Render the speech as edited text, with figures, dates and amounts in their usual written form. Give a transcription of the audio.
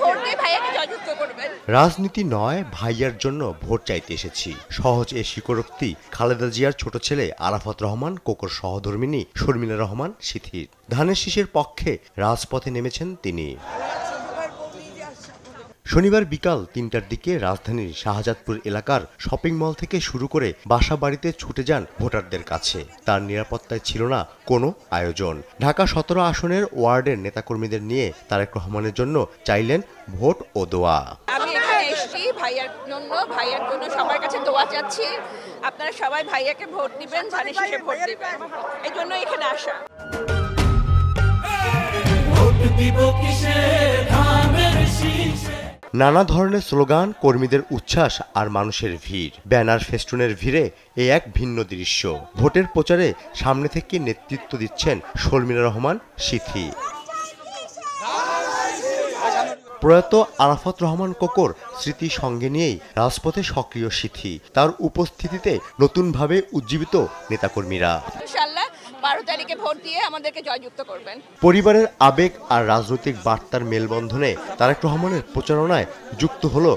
Vote দিয়ে ভাইয়াকে জয়যুক্ত করবেন। রাজনীতি নয়, ভাইয়ার জন্য ভোট চাইতে এসেছি। সহজ এ স্বীকারোক্তি খালেদা জিয়ার ছোট ছেলে আরাফাত রহমান কোকর সহধর্মিণী শর্মিলা রহমান সিথির। ধানের শীষের পক্ষে রাজপথে নেমেছেন তিনি। শনিবার বিকাল ৩টার দিকে রাজধানীর শাহজাদপুর এলাকার শপিং মল থেকে শুরু করে বাসা বাড়িতে ছুটে যান ভোটারদের কাছে। তার নিরাপত্তায় ছিল না কোনো আয়োজন। ঢাকা ১৭ আসনের ওয়ার্ডের নেতাকর্মীদের নিয়ে তারেক রহমানের জন্য চাইলেন ভোট ও দোয়া। আমি এখানে এসেছি ভাইয়ার জন্য সবার কাছে দোয়া চাচ্ছি। আপনারা সবাই ভাইয়াকে ভোট দিবেন, ধানের শীষে ভোট দিবেন, এই জন্য এখানে আসা। নানা ধরনের স্লোগান, কর্মীদের উচ্ছ্বাস আর মানুষের ভিড়, ব্যানার ফেস্টুনের ভিড়ে এক ভিন্ন দৃশ্য। ভোটের প্রচারে সামনে থেকে নেতৃত্ব দিচ্ছেন শর্মিলা রহমান সিথি। প্রয়াত আরাফাত রহমান কোকর স্মৃতি সঙ্গে নিয়েই রাজপথে সক্রিয় সিথি। তার উপস্থিতিতে নতুনভাবে উজ্জীবিত নেতাকর্মীরা। ইনশাআল্লাহ ১২ তারিখে ভোট দিয়ে আমাদেরকে জয়যুক্ত করবেন। পরিবারের আবেগ আর রাজনৈতিক বার্তার মেলবন্ধনে তারেক রহমানের প্রচারণায় যুক্ত হলো